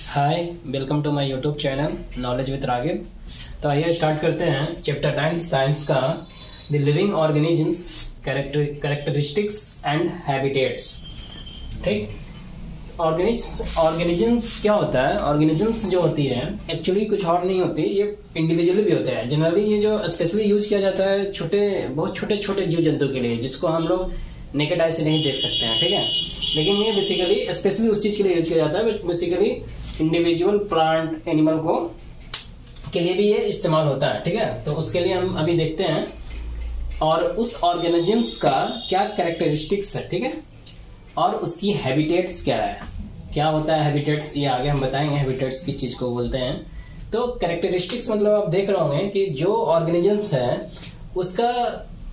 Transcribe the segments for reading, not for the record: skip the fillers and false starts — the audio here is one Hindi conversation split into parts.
Hi, welcome to my YouTube channel knowledge with Ragib. तो आइए स्टार्ट करते हैं चैप्टर 9 साइंस का the living organisms characteristics and habitats. ठीक, ऑर्गेनिजम्स क्या होता है? ऑर्गेनिजम्स जो होती है एक्चुअली कुछ और नहीं होती, ये इंडिविजुअली भी होते हैं। जनरली ये जो स्पेशली यूज किया जाता है बहुत छोटे छोटे जीव जंतु के लिए, जिसको हम लोग नेकेड आई से नहीं देख सकते हैं। ठीक है, लेकिन ये बेसिकली स्पेशली उस चीज के लिए यूज किया जाता है। बेसिकली इंडिविजुअल प्लांट एनिमल को के लिए भी ये इस्तेमाल होता है। ठीक है, तो उसके लिए हम अभी देखते हैं और उस ऑर्गेनिजम्स का क्या कैरेक्टरिस्टिक्स है। ठीक है, और उसकी हैबिटेट्स क्या है, क्या होता है हैबिटेट्स, ये आगे हम बताएंगे हैबिटेट्स किस चीज को बोलते हैं। तो कैरेक्टरिस्टिक्स मतलब आप देख रहे होंगे कि जो ऑर्गेनिजम्स है उसका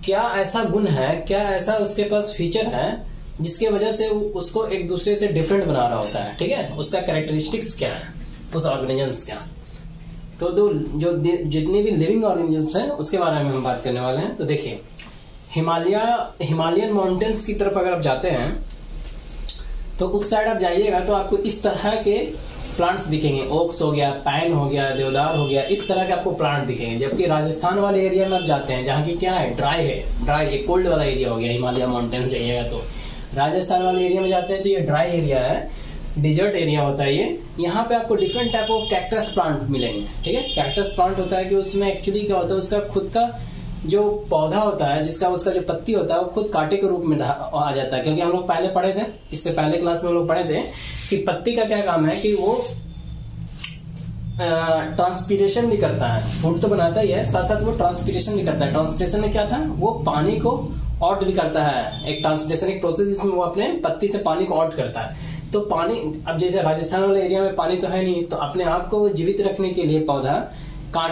क्या ऐसा गुण है, क्या ऐसा उसके पास फीचर है जिसके वजह से उसको एक दूसरे से डिफरेंट बना रहा होता है। ठीक है, उसका कैरेक्टरिस्टिक्स क्या है उस ऑर्गेनिजम्स का। तो जो जितनी भी लिविंग ऑर्गेनिजम्स हैं उसके बारे में हम बात करने वाले हैं। तो देखिए, हिमालयन माउंटेन्स की तरफ अगर आप जाते हैं तो उस साइड आप जाइएगा तो आपको इस तरह के प्लांट्स दिखेंगे। ओक्स हो गया, पाइन हो गया, देवदार हो गया, इस तरह के आपको प्लांट दिखेंगे। जबकि राजस्थान वाले एरिया में आप जाते हैं जहाँ की क्या है, ड्राई ये कोल्ड वाला एरिया हो गया। हिमालय माउंटेन्स जाइएगा तो राजस्थान वाले एरिया में जाते हैं तो ये ड्राई एरिया है, डिजर्ट एरिया होता है ये। यहाँ पे आपको different type of cactus plant मिलेंगे। ठीक है, कैक्टस प्लांट होता है कि उसमें एक्चुअली क्या होता है, उसका खुद का जो पौधा होता है, उसका जो पत्ती होता है वो खुद कांटे के रूप में आ जाता है। क्योंकि हम लोग पहले पढ़े थे, इससे पहले क्लास में हम लोग पढ़े थे कि पत्ती का क्या काम है कि वो ट्रांसपीरेशन भी करता है। फूड तो बनाता ही है, साथ साथ वो ट्रांसपीरेशन भी करता है। ट्रांसपीरेशन में क्या था, वो पानी को आउट भी करता है। एक ट्रांसपीरेशन एक प्रोसेस जिसमें वो अपने पत्ती से पानी को आउट करता है। तो पानी, अब जैसे राजस्थान वाले एरिया में पानी तो है नहीं, तो अपने आप को जीवित रखने के लिए पौधा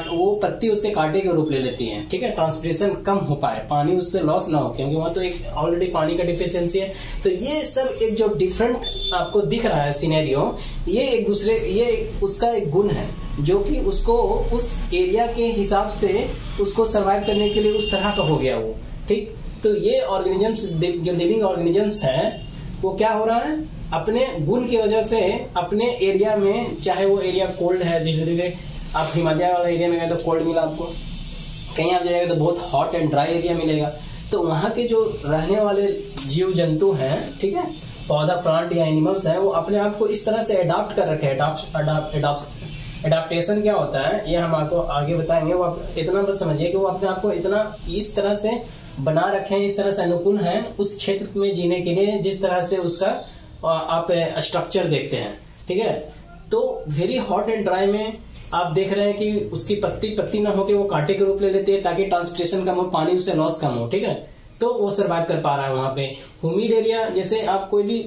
वो पत्ती उसके कांटे के रूप ले लेती है। ठीक है, ट्रांसपीरेशन कम हो पाए, पानी उससे लॉस ना हो, क्योंकि वहां तो एक ऑलरेडी पानी का डिफिशियंसी है। तो ये सब एक जो डिफरेंट आपको दिख रहा है सिनेरियो, ये उसका एक गुण है जो कि उसको उस एरिया के हिसाब से उसको सर्वाइव करने के लिए उस तरह का हो गया वो। ठीक, तो ये ऑर्गेनिजम्स जो लिविंग ऑर्गेनिजम्स है वो क्या हो रहा है, अपने गुण की वजह से अपने एरिया में, चाहे वो एरिया कोल्ड है, जैसे आप हिमालय वाला एरिया में गए तो कोल्ड मिला आपको, कहीं आप जाएगा तो बहुत हॉट एंड ड्राई एरिया मिलेगा। तो वहां के जो रहने वाले जीव जंतु हैं, ठीक है, पौधा प्लांट या एनिमल्स हैं, वो अपने आप को इस तरह से अडॉप्ट कर रखे हैं। एडाप्टेशन क्या होता है ये हम आपको आगे बताएंगे। वो आप इतना बस समझिए कि वो अपने आप को इतना इस तरह से बना रखे हैं, इस तरह से अनुकूल है उस क्षेत्र में जीने के लिए जिस तरह से उसका आप स्ट्रक्चर देखते हैं। ठीक है, तो वेरी हॉट एंड ड्राई में आप देख रहे हैं कि उसकी पत्ती ना होके वो कांटे के रूप ले लेते हैं ताकि ट्रांसपिरेशन कम हो, पानी उससे लॉस कम हो। ठीक है, तो वो सर्वाइव कर पा रहा है वहां पे। ह्यूमिड एरिया, जैसे आप कोई भी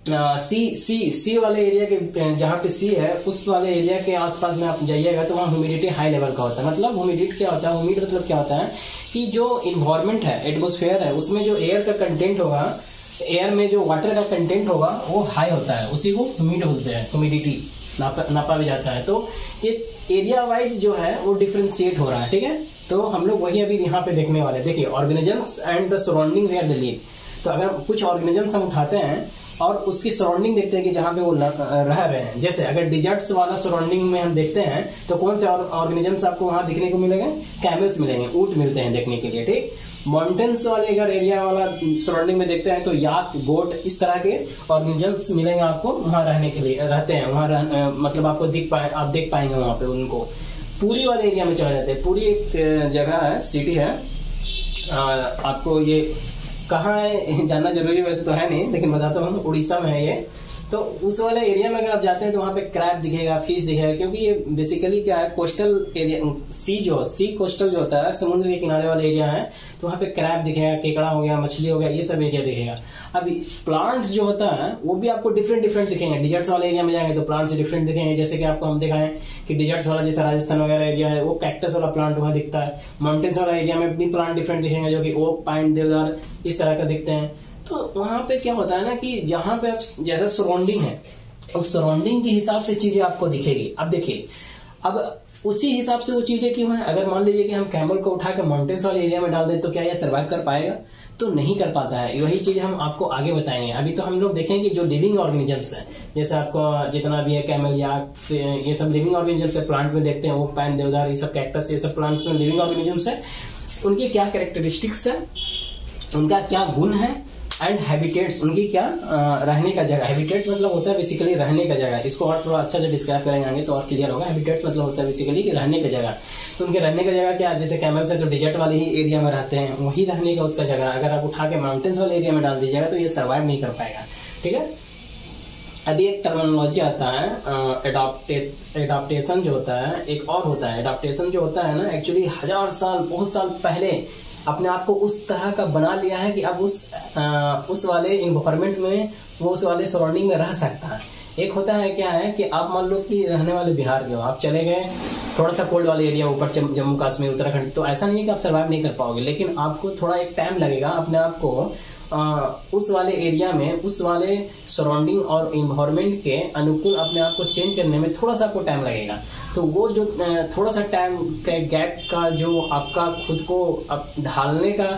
सी वाले एरिया के, जहाँ पे सी है उस वाले एरिया के आसपास में आप जाइएगा तो वहाँ ह्यूमिडिटी हाई लेवल का होता है। मतलब ह्यूमिडिटी क्या होता है, ह्यूमिड मतलब क्या होता है कि जो इन्वायरमेंट है, एटमोस्फेयर है, उसमें जो एयर का कंटेंट होगा, एयर में जो वाटर का कंटेंट होगा वो हाई होता है, उसी को ह्यूमिड बोलते हैं। ह्यूमिडिटी नापा भी जाता है। तो ये एरिया वाइज जो है वो डिफ्रेंशिएट हो रहा है। ठीक है, तो हम लोग वही अभी यहाँ पे देखने वाले हैं। देखिए, organisms and the surrounding where they live. तो अगर कुछ ऑर्गेनिजम्स हम उठाते हैं और उसकी सराउंडिंग देखते हैं कि जहाँ पे वो रह रहे हैं, जैसे अगर डिजर्ट्स वाला सराउंडिंग में हम देखते हैं तो कौन से ऑर्गेनिजम्स आपको वहां दिखने को मिलेंगे, कैमल्स मिलेंगे, ऊंट मिलते हैं देखने के लिए। ठीक, माउंटेन्स वाले अगर एरिया वाला सराउंडिंग में देखते हैं तो याक, गोट, इस तरह के ऑर्गेनिजम्स मिलेंगे आपको वहां रहने के लिए, रहते हैं वहां, मतलब आपको आप देख पाएंगे वहां पे उनको। पूरी वाले एरिया में चले जाते हैं। पूरी एक जगह है, सिटी है, आपको ये कहाँ है जानना जरूरी वैसे तो है नहीं, लेकिन बताता हूँ, उड़ीसा में है ये। तो उस वाले एरिया में अगर आप जाते हैं तो वहाँ पे क्रैब दिखेगा, फिश दिखेगा, क्योंकि ये बेसिकली क्या है, कोस्टल एरिया, सी कोस्टल जो होता है, समुद्र के किनारे वाला एरिया है, तो वहाँ पे क्रैब दिखेगा, केकड़ा हो गया, मछली हो गया, ये सब एरिया दिखेगा। अब प्लांट्स जो होता है वो भी आपको डिफरेंट दिखेंगे। डिजर्ट्स वाले एरिया में जाएंगे तो प्लांट्स डिफरेंट दिखेंगे, जैसे कि आपको हम दिखाएं कि डिजर्ट्स वाला जैसा राजस्थान वगैरह एरिया है वो कैक्टस वाला प्लांट वहाँ दिखता है। माउंटेन्स वाला एरिया में भी प्लांट डिफरेंट दिखेंगे जो कि ओक, पाइन, देवदार इस तरह का दिखते हैं। तो वहां पे क्या होता है ना कि जहां पे आप जैसा सराउंडिंग है उस सराउंडिंग के हिसाब से चीजें आपको दिखेगी। अब देखिए, अब उसी हिसाब से वो चीजें क्यों है, अगर मान लीजिए कि हम कैमल को उठा के माउंटेन्स वाले एरिया में डाल दें तो क्या ये सर्वाइव कर पाएगा? तो नहीं कर पाता है। वही चीज हम आपको आगे बताएंगे। अभी तो हम लोग देखेंगे कि जो लिविंग ऑर्गेनिजम्स है, जैसे आपको जितना भी है कैमल या ये सब लिविंग ऑर्गेनिजम्स है, प्लांट में देखते हैं वो पैन, देवदार, ये सब कैक्टस, ये सब प्लांट्स में लिविंग ऑर्गेनिजम्स है, उनकी क्या कैरेक्टरिस्टिक्स है, उनका क्या गुण है, एंड हैबिटेट्स, उनकी क्या रहने का जगह। हैबिटेट्स मतलब होता है बेसिकली रहने का जगह। इसको और थोड़ा अच्छा से डिस्क्राइब करेंगे तो और क्लियर होगा। हैबिटेट्स मतलब होता है बेसिकली कि रहने का जगह। तो उनके रहने का जगह क्या, जैसे कैमल्स है तो डिजर्ट वाले ही एरिया में रहते हैं, वही रहने का उसका जगह। अगर आप उठा के माउंटेन्स वाले एरिया में डाल दीजिएगा तो ये सर्वाइव नहीं कर पाएगा। ठीक है, अभी एक टर्मिनोलॉजी आता है एडाप्टेशन जो होता है, एक और होता है एडाप्टेशन जो होता है ना, एक्चुअली हजार साल, बहुत साल पहले अपने आप को उस तरह का बना लिया है कि अब उस वाले इन्वायरमेंट में, वो उस वाले सराउंडिंग में रह सकता है। एक होता है क्या है कि आप मान लो कि रहने वाले बिहार के हो, आप चले गए थोड़ा सा कोल्ड वाले एरिया ऊपर जम्मू कश्मीर उत्तराखंड, तो ऐसा नहीं है कि आप सर्वाइव नहीं कर पाओगे, लेकिन आपको थोड़ा एक टाइम लगेगा अपने आप को उस वाले एरिया में, उस वाले सराउंडिंग और इन्वायरमेंट के अनुकूल अपने आप को चेंज करने में थोड़ा सा आपको टाइम लगेगा। तो वो जो थोड़ा सा टाइम के गैप का जो आपका खुद को ढालने का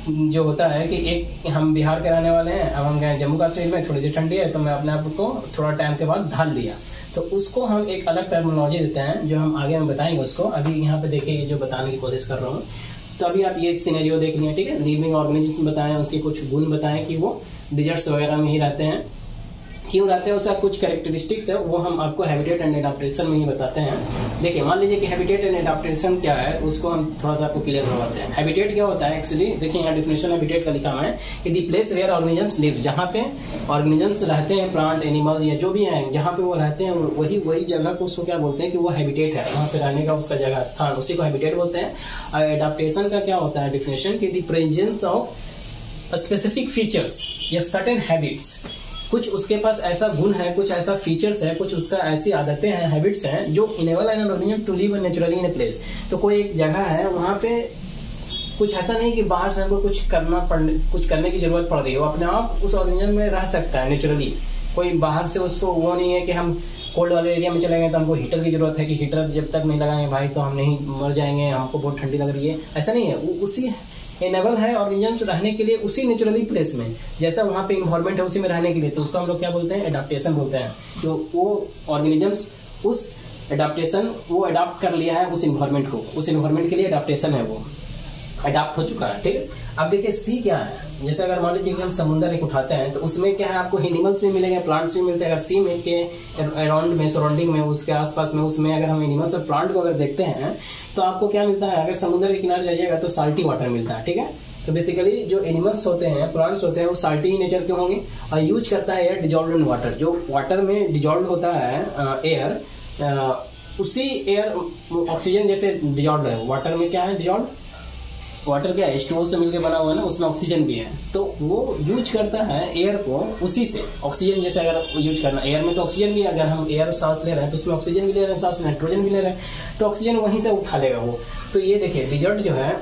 जो होता है कि एक हम बिहार के रहने वाले हैं, अब हम गए जम्मू कश्मीर में, थोड़ी सी ठंडी है तो मैं अपने आप को थोड़ा टाइम के बाद ढाल लिया, तो उसको हम एक अलग टर्मिनोलॉजी देते हैं जो हम आगे में बताएंगे उसको। अभी यहाँ पे देखिए ये जो बताने की कोशिश कर रहा हूँ, तो अभी आप ये सिनेरियो देख लिए, ठीक है। लिविंग ऑर्गेनिज्म बताएं, उसके कुछ गुण बताएं कि वो डिजर्ट्स वगैरह में ही रहते हैं, क्यों रहते हैं, उसका कुछ कैरेक्टरिस्टिक्स है, वो हम आपको हैबिटेट एंड एडाप्टेशन में ही बताते हैं। देखिए मान लीजिए कि हैबिटेट एंड एडाप्टेशन क्या है, उसको हम थोड़ा सा आपको क्लियर करवाते हैं। हैबिटेट क्या होता है एक्चुअली, देखिए यहाँ डिफिनेशन हैबिटेट का लिखा हुआ है कि the place where organisms live, जहाँ पे ऑर्गेनिजम्स रहते हैं, प्लांट, एनिमल या जो भी है, जहाँ पे वो रहते हैं वही जगह को उसको क्या बोलते हैं कि वो हैबिटेट है, वहाँ पे रहने का उसका जगह स्थान, उसी को हैबिटेट बोलते हैं। और एडाप्टेशन का क्या होता है डिफिनेशन कि the presence of specific features या सर्टेन हैबिट्स, कुछ उसके पास ऐसा गुण है, कुछ ऐसा फीचर्स है, कुछ उसका ऐसी आदतें हैं, हैबिट्स हैं जो enable an organism to live naturally in a place. तो कोई एक जगह है, वहाँ पे कुछ ऐसा नहीं कि बाहर से हमको कुछ करने की जरूरत पड़ रही है, वो अपने आप उस ऑर्गेनिज्म में रह सकता है नेचुरली। कोई बाहर से उसको वो नहीं है कि हम कोल्ड वाले एरिया में चले गए तो हमको हीटर की जरूरत है कि हीटर जब तक नहीं लगाएंगे भाई तो हम नहीं मर जाएंगे, हमको बहुत ठंडी लग रही है, ऐसा नहीं है। वो उसी एनेबल है ऑर्गेनिजम्स रहने के लिए उसी नेचुरली प्लेस में, जैसा वहाँ पे इन्वायरमेंट है उसी में रहने के लिए, तो उसको हम लोग क्या बोलते हैं, एडाप्टेशन बोलते हैं। तो वो ऑर्गेनिजम्स उस एडाप्टेशन वो अडाप्ट कर लिया है उस इन्वायरमेंट को, उस इन्वायरमेंट के लिए एडाप्टेशन है, वो अडाप्ट हो चुका है। ठीक है, अब देखिए सी क्या है, जैसे अगर मान लीजिए कि हम समुद्र एक उठाते हैं तो उसमें क्या है, आपको एनिमल्स भी मिलेंगे, प्लांट्स भी मिलते हैं। अगर सी में के अराउंड में, सराउंडिंग में, उसके आसपास में, उसमें अगर हम एनिमल्स और प्लांट को अगर देखते हैं तो आपको क्या मिलता है, अगर समुद्र के किनारे जाइएगा तो साल्टी वाटर मिलता है। ठीक है, तो बेसिकली जो एनिमल्स होते हैं, प्लांट्स होते हैं, वो साल्टी नेचर के होंगे और यूज करता है एयर डिजॉल्व इन वाटर। जो वाटर में डिजॉल्व होता है एयर, उसी एयर ऑक्सीजन जैसे डिजॉल्व है, वाटर में क्या है डिजॉल्व, वाटर क्या है H2O से मिलकर बना हुआ है ना, उसमें ऑक्सीजन भी है, तो वो यूज करता है एयर को उसी से, ऑक्सीजन जैसे अगर यूज करना, एयर में तो ऑक्सीजन भी, अगर हम एयर सांस ले रहे हैं तो उसमें ऑक्सीजन भी ले रहे हैं, सांस नाइट्रोजन भी ले रहे हैं, तो ऑक्सीजन वहीं से उठा लेगा वो। तो ये देखिए डिजर्ट जो है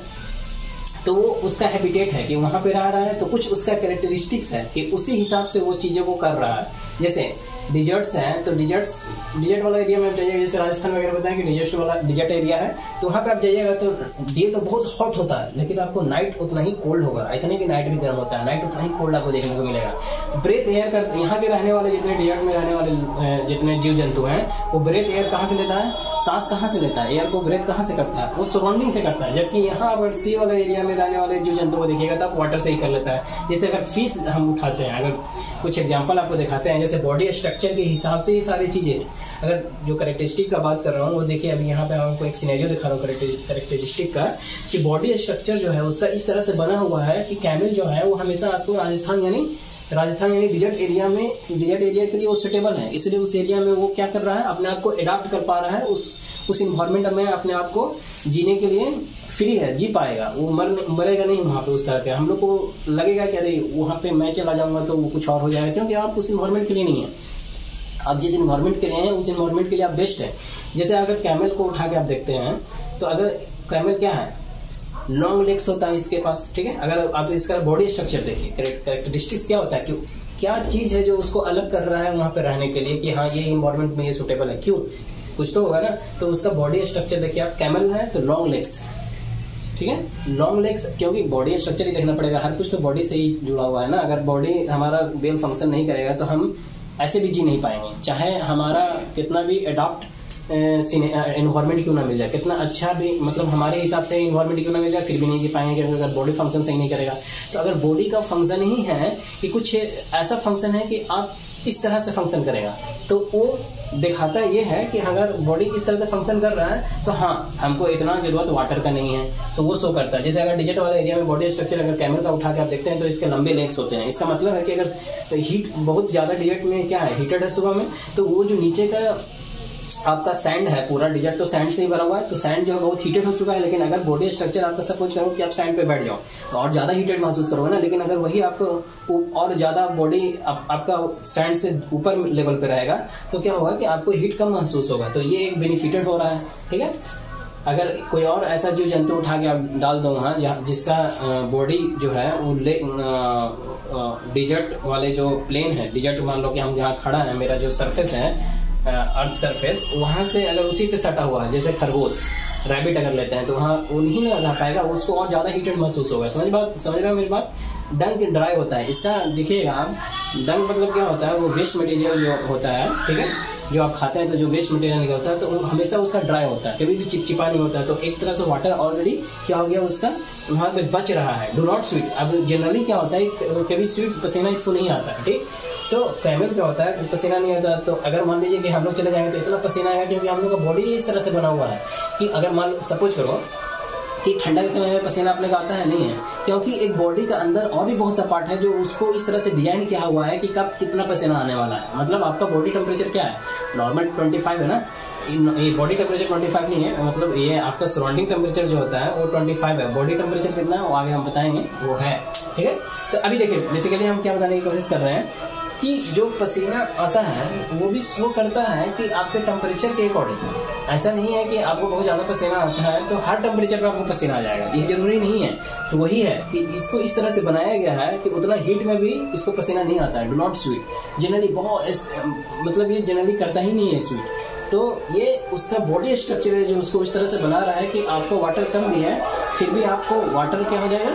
तो वो उसका हैबिटेट है कि वहां पे रह रहा है, तो कुछ उसका कैरेक्टरिस्टिक्स है कि उसी हिसाब से वो चीजों को कर रहा है। जैसे डिजर्ट्स हैं तो डिजर्ट वाला एरिया में जाइएगा, जैसे राजस्थान वगैरह बताएं कि डिजर्ट एरिया है, तो वहाँ पे आप जाइएगा तो डे तो बहुत हॉट होता है, लेकिन आपको नाइट उतना ही कोल्ड होगा। ऐसा नहीं कि नाइट भी गर्म होता है, नाइट उतना ही कोल्ड आपको देखने को मिलेगा। ब्रेथ एयर कर, यहाँ के रहने वाले जितने डिजर्ट में रहने वाले जितने जीव जंतु हैं, वो ब्रेथ एयर कहाँ से लेता है, सांस कहाँ से लेता है, एयर को ब्रेथ कहाँ से करता है, वो सराउंडिंग से करता है। जबकि यहाँ अगर सी वाले एरिया में रहने वाले जीव जंतु को देखिएगा तो आप वाटर से ही कर लेता है। जैसे अगर फिश हम उठाते हैं, अगर कुछ एग्जाम्पल आपको दिखाते हैं, जैसे बॉडी स्ट्रक्चर के हिसाब से ये सारी चीजें, अगर जो कैरेक्टरिस्टिक का बात कर रहा हूँ वो देखिए, अभी यहाँ पे हमको एक सिनेरियो दिखा रहा हूँ कैरेक्टरिस्टिक का, कि बॉडी स्ट्रक्चर जो है उसका इस तरह से बना हुआ है कि कैमल जो है वो हमेशा आपको राजस्थान यानी डिजर्ट एरिया के लिए वो सुटेबल है, इसलिए उस एरिया में वो क्या कर रहा है, अपने आप को अडॉप्ट कर पा रहा है, उस इन्वायरमेंट में अपने आप को जीने के लिए फ्री है, जी पाएगा, वो मरेगा नहीं वहाँ पे उस तरह के। हम लोग को लगेगा कि अरे वहाँ पे मैं चला जाऊंगा तो वो कुछ और हो जाएगा, क्योंकि आप उस इन्वायरमेंट के लिए नहीं है, आप जिस इन्वायरमेंट के लिए हैं उस इन्वायरमेंट के लिए आप बेस्ट है। जैसे अगर कैमल को उठा के आप देखते हैं तो अगर कैमल क्या है, लॉन्ग लेग्स होता है इसके पास, ठीक है। अगर आप इसका बॉडी स्ट्रक्चर देखिए, कैरेक्टरिस्टिक्स क्या होता है, कि क्या चीज है जो उसको अलग कर रहा है वहां पे रहने के लिए, कि हाँ ये इन्वायरमेंट में ये सुटेबल है, क्यों, कुछ तो होगा ना। तो उसका बॉडी स्ट्रक्चर देखिए आप, कैमल है तो लॉन्ग लेग्स है, ठीक ठीक है। लॉन्ग लेग्स, क्योंकि बॉडी स्ट्रक्चर ही देखना पड़ेगा, हर कुछ तो बॉडी से ही जुड़ा हुआ है ना। अगर बॉडी हमारा वेल फंक्शन नहीं करेगा तो हम ऐसे भी जी नहीं पाएंगे, चाहे हमारा कितना भी अडॉप्ट एनवायरमेंट क्यों ना मिल जाए, कितना अच्छा भी मतलब हमारे हिसाब से एनवायरमेंट क्यों ना मिल जाए, फिर भी नहीं जी पाएंगे क्योंकि अगर बॉडी फंक्शन सही नहीं करेगा। तो अगर बॉडी का फंक्शन ही है कि कुछ ऐसा फंक्शन है कि आप इस तरह से फंक्शन करेगा, तो वो दिखाता ये है कि अगर बॉडी इस तरह से फंक्शन कर रहा है तो हाँ हमको इतना जरूरत वाटर का नहीं है, तो वो शो करता है। जैसे अगर डिजिट वाले एरिया में बॉडी स्ट्रक्चर अगर कैमल का उठा के आप देखते हैं तो इसके लंबे लेग्स होते हैं। इसका मतलब है कि अगर हीट बहुत ज्यादा डिजिट में क्या है, हीटेड है सुबह में, तो वो जो नीचे का आपका सैंड है, पूरा डिजर्ट तो सैंड से ही भरा हुआ है, तो सैंड जो है बहुत हीटेड हो चुका है। लेकिन अगर बॉडी स्ट्रक्चर आपका सपोज करो कि आप सैंड पे बैठ जाओ तो और ज्यादा हीटेड महसूस करोगे ना। लेकिन अगर वही आपको और ज्यादा बॉडी आपका सैंड से ऊपर लेवल पे रहेगा तो क्या होगा कि आपको हीट कम महसूस होगा। तो ये एक बेनिफिटेड हो रहा है, ठीक है। अगर कोई और ऐसा जीव जंतु उठा के आप डाल दो वहाँ जिसका बॉडी जो है वो डिजर्ट वाले जो प्लेन है, डिजर्ट मान लो कि हम जहाँ खड़ा है, मेरा जो सरफेस है अर्थ सरफेस, वहां से अगर उसी पे सटा हुआ है, जैसे खरगोश रैबिट अगर लेते हैं तो वहाँ वो नहीं ना रह पाएगा, उसको और ज्यादा हीटेड महसूस होगा। समझ रहे हो मेरी बात। डंक ड्राई होता है, इसका देखिएगा आप, डंक मतलब क्या होता है, वो वेस्ट मटेरियल जो होता है, ठीक है, जो आप खाते हैं तो जो वेस्ट मटेरियल निकलता है तो वो हमेशा उसका ड्राई होता है, कभी भी चिपचिपा नहीं होता है। तो एक तरह से वाटर ऑलरेडी क्या हो गया उसका वहाँ पे बच रहा है, डू नॉट स्वीट। अब जनरली क्या होता है, कभी स्वीट पसीना इसको नहीं आता है, ठीक। तो कैमल क्या होता है, पसीना नहीं आता। तो अगर मान लीजिए कि हम लोग चले जाएंगे तो इतना पसीना आएगा क्योंकि हम लोग का बॉडी इस तरह से बना हुआ है कि अगर मान सपोज करो कि ठंडा के समय में पसीना अपने का आता है, नहीं है, क्योंकि एक बॉडी का अंदर और भी बहुत सा पार्ट है जो उसको इस तरह से डिजाइन किया हुआ है कि कब कितना पसीना आने वाला है। मतलब आपका बॉडी टेम्परेचर क्या है, नॉर्मल 25 है ना, ये बॉडी टेम्परेचर 25 नहीं है, मतलब ये आपका सराउंडिंग टेम्परेचर जो होता है वो 25 है। बॉडी टेम्परेचर कितना है वो आगे हम बताएंगे, वो है, ठीक है। तो अभी देखिए बेसिकली हम क्या बताने की कोशिश कर रहे हैं कि जो पसीना आता है वो भी शो करता है कि आपके टेम्परेचर के अकॉर्डिंग। ऐसा नहीं है कि आपको बहुत ज्यादा पसीना आता है तो हर टेम्परेचर पर आपको पसीना आ जाएगा, ये जरूरी नहीं है। तो वही है कि इसको इस तरह से बनाया गया है कि उतना हीट में भी इसको पसीना नहीं आता है, डू नॉट स्वीट। जनरली बहुत मतलब ये जनरली करता ही नहीं है स्वीट। तो ये उसका बॉडी स्ट्रक्चर है जो उसको इस तरह से बना रहा है कि आपको वाटर कम भी है फिर भी आपको वाटर क्या हो जाएगा,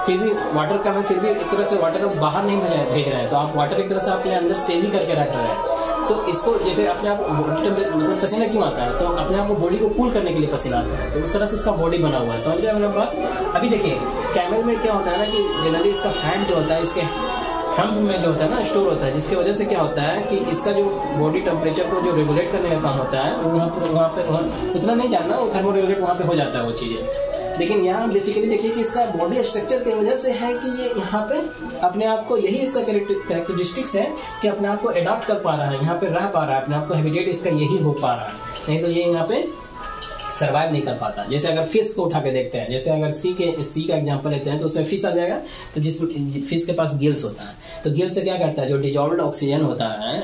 फिर भी वाटर कम है फिर भी एक तरह से वाटर बाहर नहीं भेज रहे हैं, तो आप वाटर एक तरह से अपने अंदर सेव ही करके रख रहे हैं। तो इसको जैसे अपने आप मतलब पसीना क्यों आता है, तो अपने आप को बॉडी को कूल करने के लिए पसीना आता है, तो उस तरह से उसका बॉडी बना हुआ है। समझ रहे हैं मतलब बात। अभी देखिए कैमल में क्या होता है ना कि जनरली इसका फैट जो होता है इसके हम्प में जो होता है ना स्टोर होता है, जिसकी वजह से क्या होता है कि इसका जो बॉडी टेम्परेचर को जो रेगुलेट करने का काम होता है वो वहाँ पे उतना नहीं जानना, वो थर्मो रेगुलेट वहाँ पे हो जाता है वो चीजें। लेकिन यहाँ बेसिकली देखिए कि इसका बॉडी स्ट्रक्चर की वजह से है कि ये यहाँ पे अपने आप को, यही इसका कैरेक्टरिस्टिक्स है कि अपने आप को अडॉप्ट कर पा रहा है, यहाँ पे रह पा रहा है, अपने आप को हैबिटेट इसका यही हो पा रहा है, नहीं तो ये यहाँ पे सर्वाइव नहीं कर पाता। जैसे अगर फिश को उठा के देखते हैं, जैसे अगर सी का एग्जांपल लेते हैं तो उसमें फिश आ जाएगा, तो जिस फिश के पास गिल्स होता है, तो गिल्स से क्या करता है, जो डिजॉल्व्ड ऑक्सीजन होता है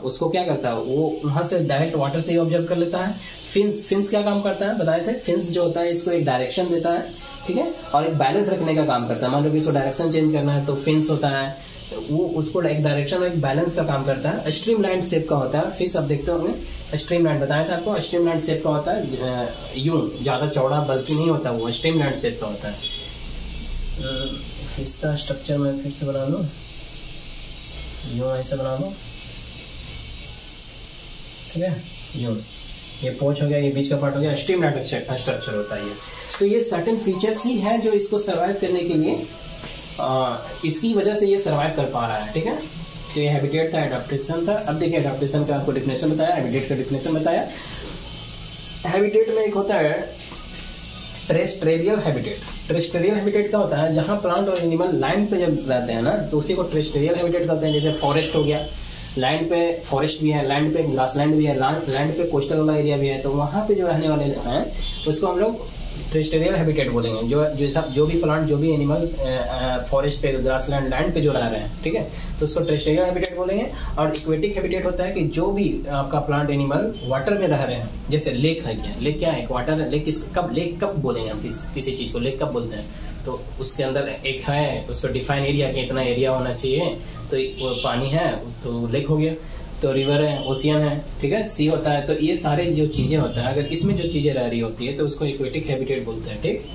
उसको क्या करता है, वो वहां से डायरेक्ट वाटर से ही ऑब्जर्व कर लेता है। फिन्स क्या काम करता है बताए थे, फिन्स जो होता है इसको एक डायरेक्शन देता है, ठीक है, और एक बैलेंस रखने का काम करता है। मान लो कि इसको डायरेक्शन चेंज करना है तो फिन्स होता है, वो उसको एक डायरेक्शन और एक बैलेंस का काम करता है। स्ट्रीम लाइन शेप का होता है फिश, आप देखते होंगे स्ट्रीम लाइन, बताया था आपको, स्ट्रीम लाइन शेप का होता है, यूं ज्यादा चौड़ा बल्कि नहीं होता, वो स्ट्रीम लाइन शेप का होता है। फिश का स्ट्रक्चर में फिर से बना लो, यूं ऐसे बना लो, ठीक है, यूं, ये पोच हो गया, ये बीच का पार्ट हो गया, स्ट्रीम लाइन स्ट्रक्चर होता है ये। तो ये सर्टेन फीचर्स ही है जो इसको सर्वाइव करने के लिए इसकी वजह से ये सर्वाइव कर पा रहा है, ठीक है। तो ये हैबिटेट था, एडाप्टेशन था। अब देखिए एडाप्टेशन का आपको डिफिनेशन बताया, हैबिटेट का डिफिनेशन बताया। हैबिटेट में एक होता है टेरेस्ट्रियल हैबिटेट। टेरेस्ट्रियल हैबिटेट क्या होता है, जहां प्लांट और एनिमल लाइन पे जब रहते हैं ना तो उसी को टेरेस्ट्रियल हैबिटेट कहते हैं। जैसे फॉरेस्ट हो गया, लैंड पे फॉरेस्ट भी है, लैंड पे ग्रासलैंड भी है, लैंड पे कोस्टल वाला एरिया भी है, तो वहां पे जो रहने वाले हैं उसको हम लोग टेरेस्ट्रियल हैबिटेट बोलेंगे। जो भी प्लांट जो भी एनिमल फॉरेस्ट पे, ग्रासलैंड, लैंड पे जो रह रहे हैं, ठीक है, तो उसको टेरेस्ट्रियल हैबिटेट बोलेंगे। और इक्वेटिक हैबिटेट होता है कि जो भी आपका प्लांट एनिमल वाटर में रह रहे हैं, जैसे लेक है, क्या लेक क्या है, वाटर है। लेक कब बोलेंगे हम किसी चीज को लेक कब बोलते हैं, तो उसके अंदर एक है उसको डिफाइन एरिया कि इतना एरिया होना चाहिए, तो वो पानी है तो लेक हो गया। तो रिवर है, ओशियन है, ठीक है, सी होता है। तो ये सारे जो चीजें होता है, अगर इसमें जो चीजें रह रही होती है तो उसको एक्वेटिक हैबिटेट बोलते हैं, ठीक।